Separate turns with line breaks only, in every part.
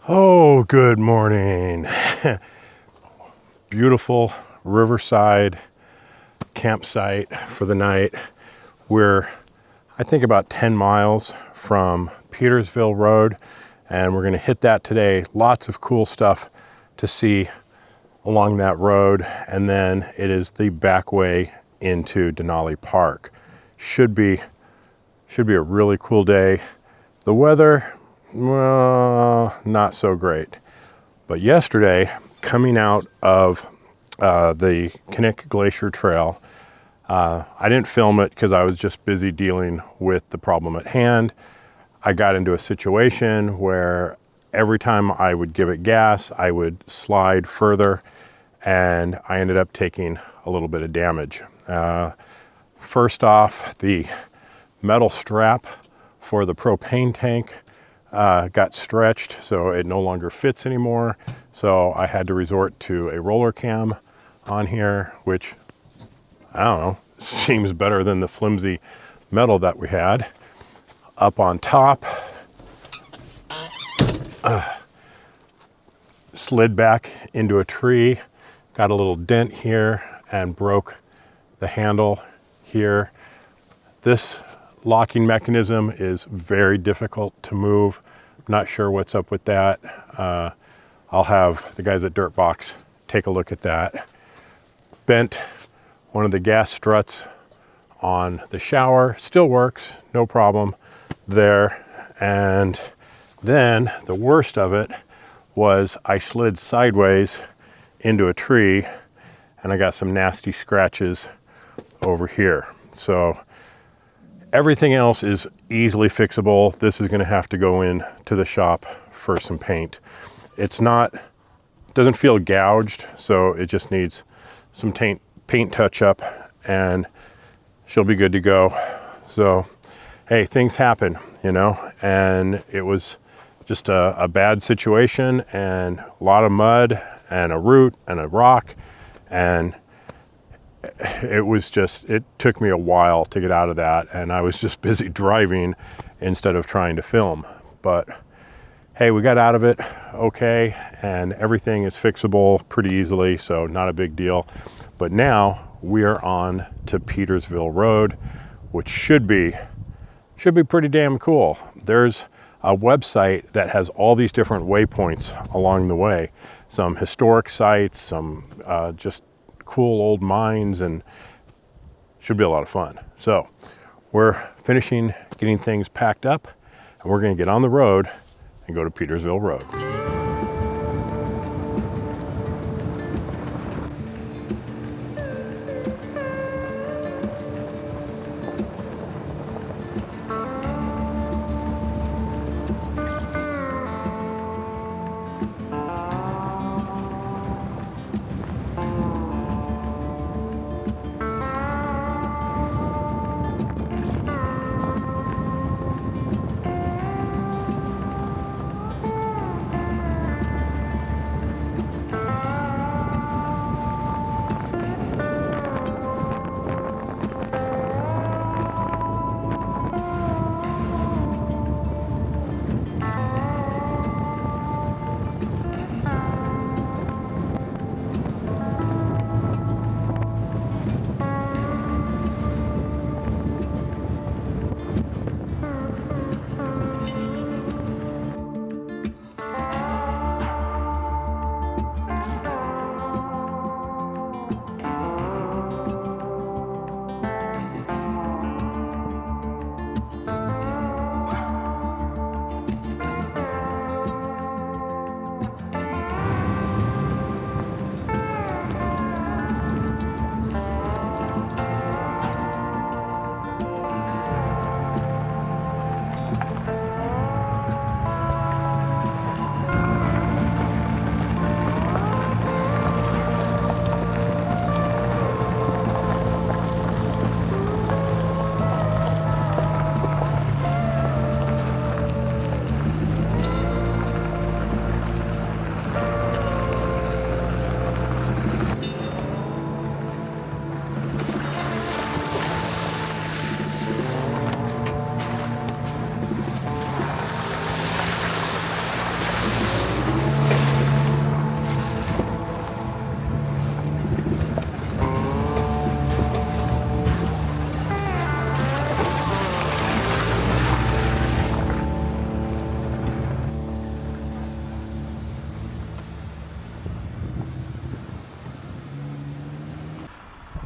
Oh, good morning. Beautiful riverside campsite for the night. We're, I think, about 10 miles from Petersville Road, and we're gonna hit that today. Lots of cool stuff to see along that road, and then it is the back way into Denali Park. Should be a really cool day. The weather, well, not so great. But yesterday, coming out of the Knik Glacier Trail, I didn't film it because I was just busy dealing with the problem at hand. I got into a situation where every time I would give it gas, I would slide further, and I ended up taking a little bit of damage. First off, the metal strap for the propane tank got stretched, so it no longer fits anymore. So I had to resort to a roller cam on here, which, I don't know, seems better than the flimsy metal that we had. Up on top, slid back into a tree, got a little dent here and broke the handle here. This locking mechanism is very difficult to move. Not sure what's up with that. I'll have the guys at Dirtbox take a look at that. Bent one of the gas struts on the shower. Still works, no problem there. And then the worst of it was I slid sideways into a tree, and I got some nasty scratches over here. So everything else is easily fixable. This is going to have to go in to the shop for some paint. Doesn't feel gouged, so it just needs some paint touch up, and she'll be good to go. So, hey, things happen, you know, and it was just a bad situation, and a lot of mud and a root and a rock, and it took me a while to get out of that, and I was just busy driving instead of trying to film. But hey, we got out of it okay, and everything is fixable pretty easily, so not a big deal. But now we are on to Petersville Road, which should be pretty damn cool. There's a website that has all these different waypoints along the way, some historic sites, some just cool old mines, and should be a lot of fun. So we're finishing getting things packed up, and we're going to get on the road and go to Petersville Road.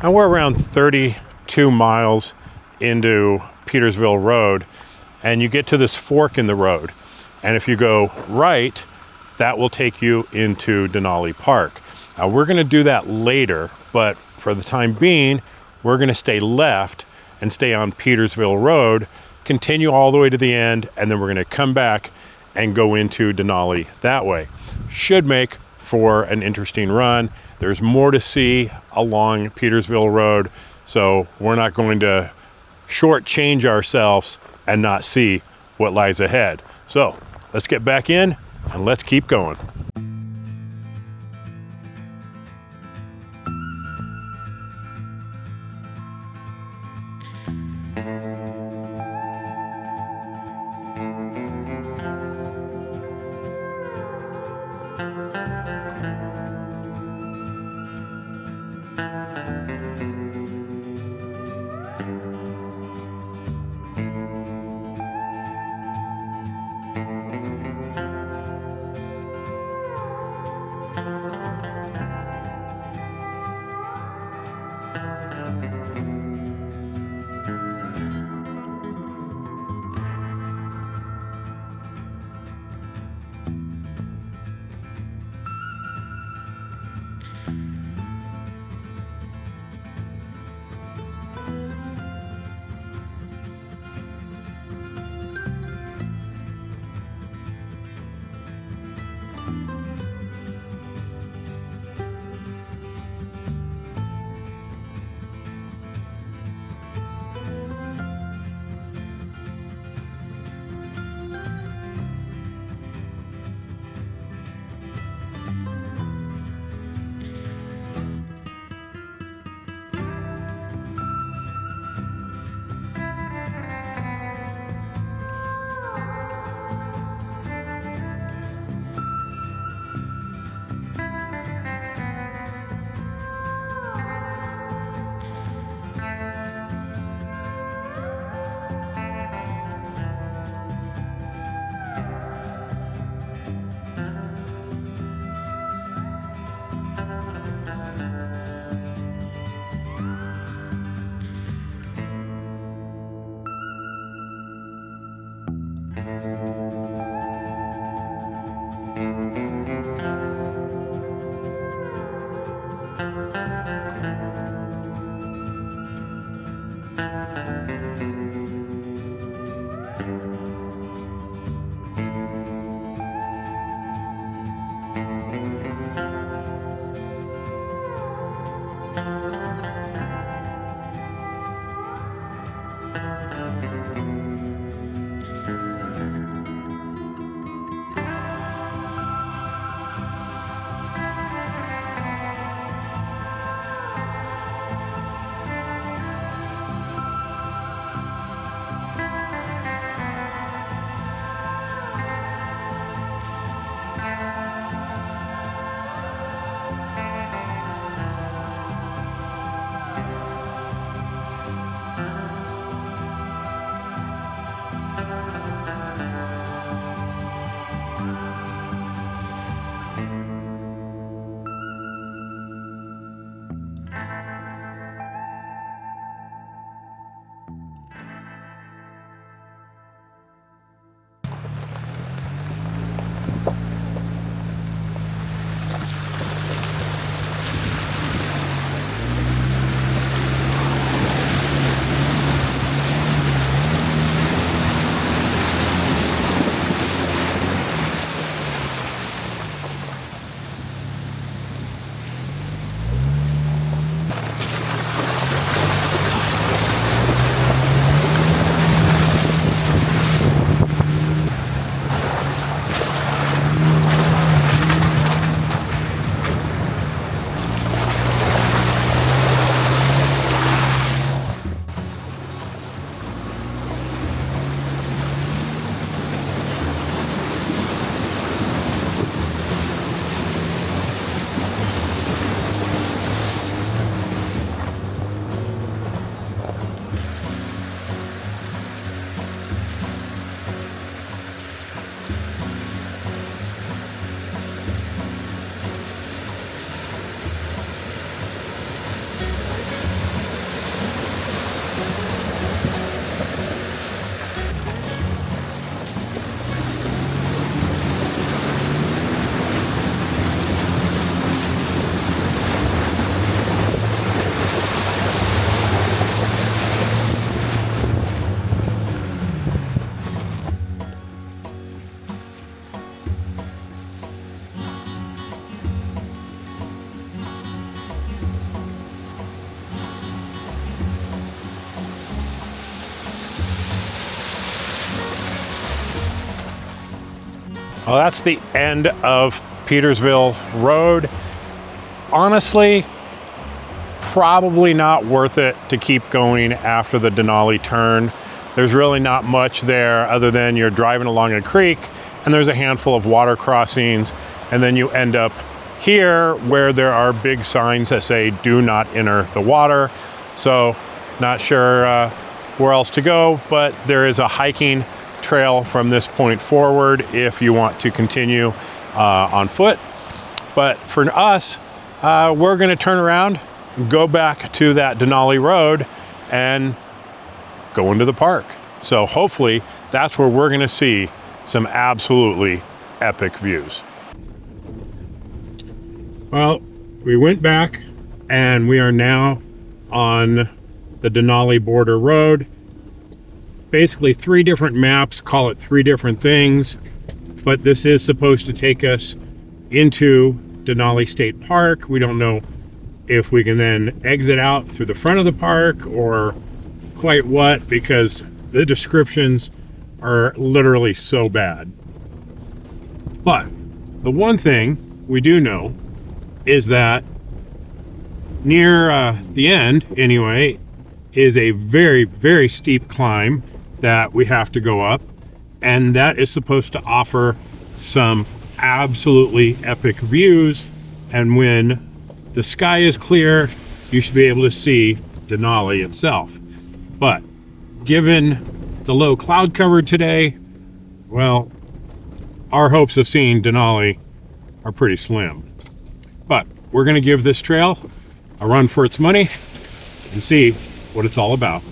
And we're around 32 miles into Petersville Road, and you get to this fork in the road. And if you go right, that will take you into Denali Park. Now we're gonna do that later, but for the time being, we're gonna stay left and stay on Petersville Road, continue all the way to the end, and then we're gonna come back and go into Denali that way. Should make for an interesting run. There's more to see along Petersville Road, so we're not going to shortchange ourselves and not see what lies ahead. So let's get back in and let's keep going. Well, that's the end of Petersville Road. Honestly, probably not worth it to keep going after the Denali turn. There's really not much there other than you're driving along a creek and there's a handful of water crossings, and then you end up here where there are big signs that say do not enter the water. So not sure where else to go, but there is a hiking trail from this point forward if you want to continue on foot. But for us, we're going to turn around, go back to that Denali Road and go into the park. So hopefully that's where we're going to see some absolutely epic views. Well, we went back and we are now on the Denali Border Road. Basically 3 different maps call it 3 different things, but this is supposed to take us into Denali State Park. We don't know if we can then exit out through the front of the park or quite what, because the descriptions are literally so bad. But the one thing we do know is that near the end, anyway, is a very, very steep climb that we have to go up, and that is supposed to offer some absolutely epic views. And when the sky is clear, you should be able to see Denali itself. But given the low cloud cover today, well, our hopes of seeing Denali are pretty slim. But we're going to give this trail a run for its money and see what it's all about.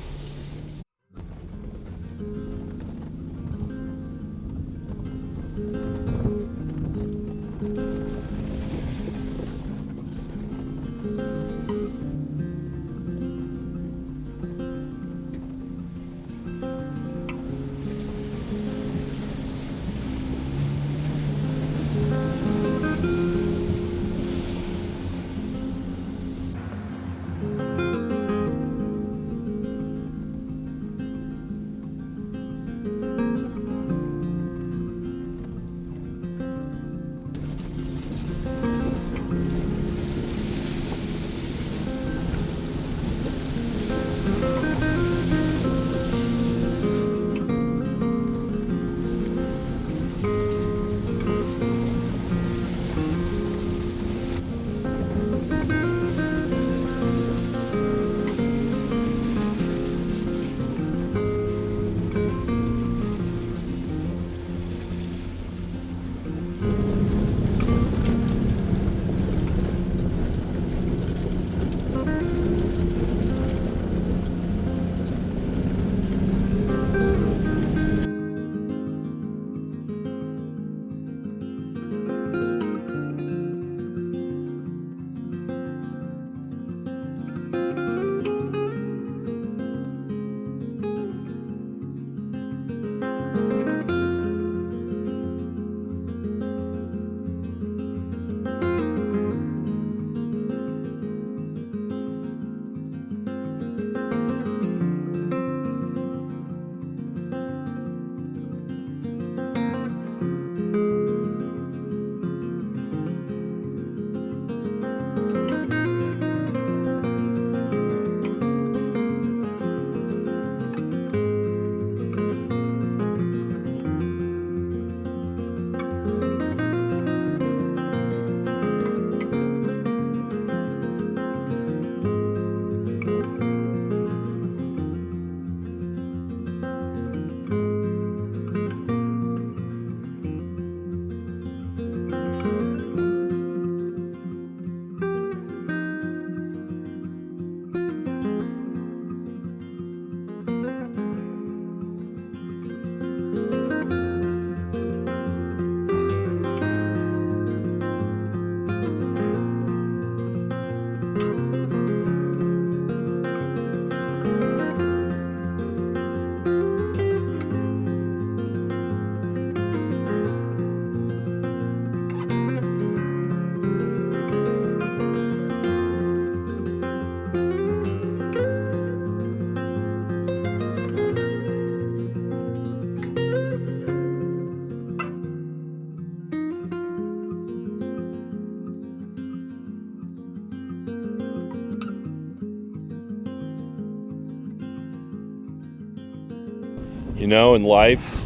know, in life,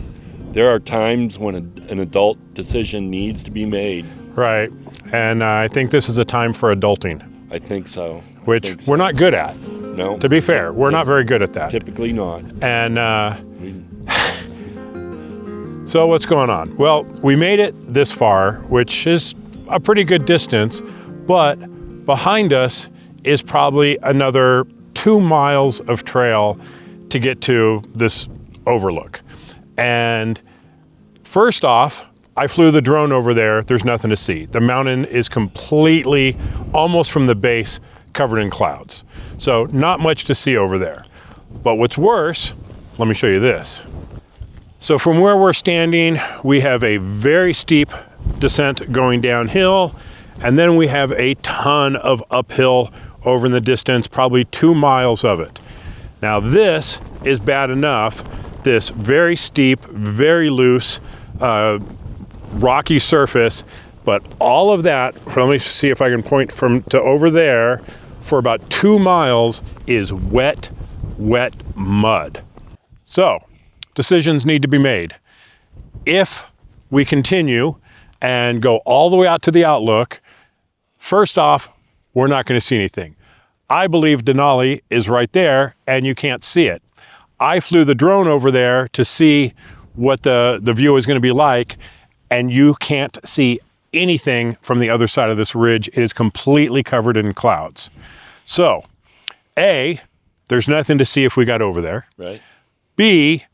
there are times when an adult decision needs to be made.
Right. And I think this is a time for adulting.
I think so.
Which we're not good at.
No.
To be fair, we're not very good at that.
Typically not.
And so what's going on? Well, we made it this far, which is a pretty good distance, but behind us is probably another 2 miles of trail to get to this overlook. And first off, I flew the drone over there. There's nothing to see. The mountain is completely, almost from the base, covered in clouds. So not much to see over there. But what's worse, let me show you this. So from where we're standing, we have a very steep descent going downhill, and then we have a ton of uphill over in the distance, probably 2 miles of it. Now this is bad enough, this very steep, very loose, rocky surface, but all of that, let me see if I can point to over there, for about 2 miles is wet mud. So decisions need to be made. If we continue and go all the way out to the outlook, first off, we're not going to see anything. I believe Denali is right there and you can't see it. I flew the drone over there to see what the view is going to be like, and you can't see anything from the other side of this ridge. It is completely covered in clouds. So, A, there's nothing to see if we got over there.
Right.
B,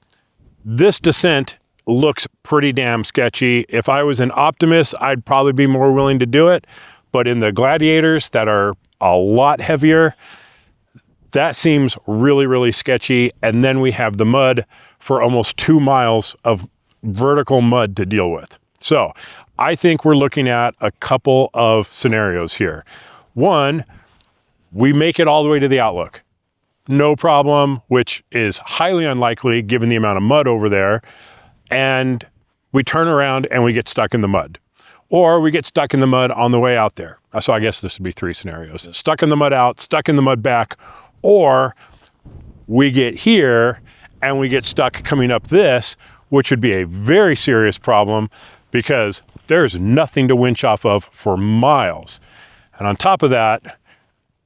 this descent looks pretty damn sketchy. If I was an optimist, I'd probably be more willing to do it. But in the Gladiators that are a lot heavier, that seems really, really sketchy. And then we have the mud for almost 2 miles of vertical mud to deal with. So I think we're looking at a couple of scenarios here. One, we make it all the way to the outlook. No problem, which is highly unlikely given the amount of mud over there. And we turn around and we get stuck in the mud. Or we get stuck in the mud on the way out there. So I guess this would be 3 scenarios. Stuck in the mud out, stuck in the mud back, or we get here and we get stuck coming up this, which would be a very serious problem because there's nothing to winch off of for miles. And on top of that,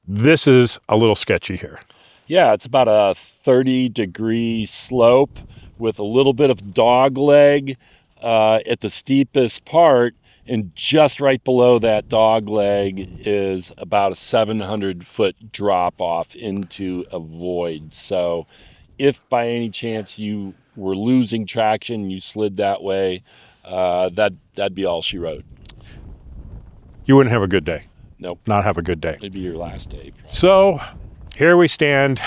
this is a little sketchy here.
Yeah, it's about a 30-degree slope with a little bit of dog leg at the steepest part. And just right below that dog leg is about a 700-foot drop off into a void. So if by any chance you were losing traction, you slid that way, that'd be all she wrote.
You wouldn't have a good day.
Nope.
Not have a good day.
It'd be your last day. Probably.
So here we stand,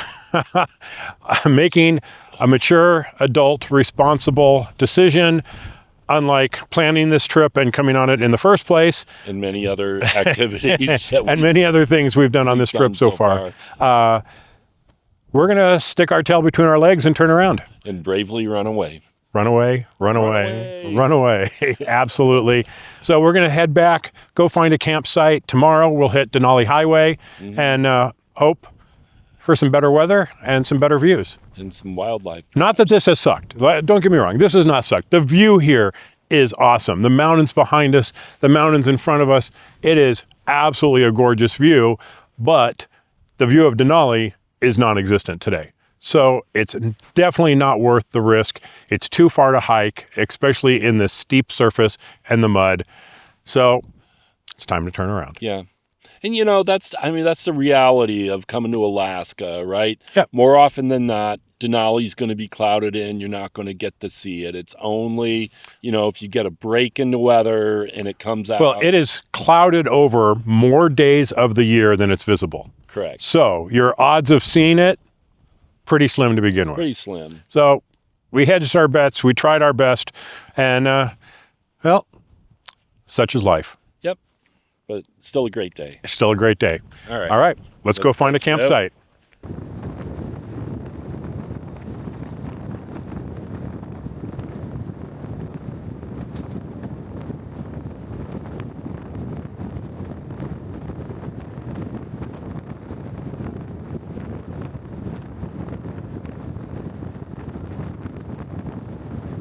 making a mature, adult, responsible decision, unlike planning this trip and coming on it in the first place.
And many other activities.
And many other things we've done on this trip so far. We're going to stick our tail between our legs and turn around.
And bravely run away.
Run away, run away, run away. Absolutely. So we're going to head back, go find a campsite. Tomorrow we'll hit Denali Highway and hope for some better weather and some better views.
And some wildlife. Not
that this has sucked. Don't get me wrong. This has not sucked. The view here is awesome. The mountains behind us, the mountains in front of us. It is absolutely a gorgeous view, but the view of Denali is non-existent today. So it's definitely not worth the risk. It's too far to hike, especially in the steep surface and the mud. So it's time to turn around.
Yeah. And you know, that's the reality of coming to Alaska, right?
Yeah.
More often than not, Denali's going to be clouded in. You're not going to get to see it. It's only, if you get a break in the weather and it comes out.
Well, it is clouded over more days of the year than it's visible.
Correct.
So your odds of seeing it, pretty slim to begin with.
Pretty slim.
So we hedged our bets. We tried our best. And, well, such is life.
Yep. But still a great day.
Still a great day.
All right.
All right. Let's go find a campsite.
Go.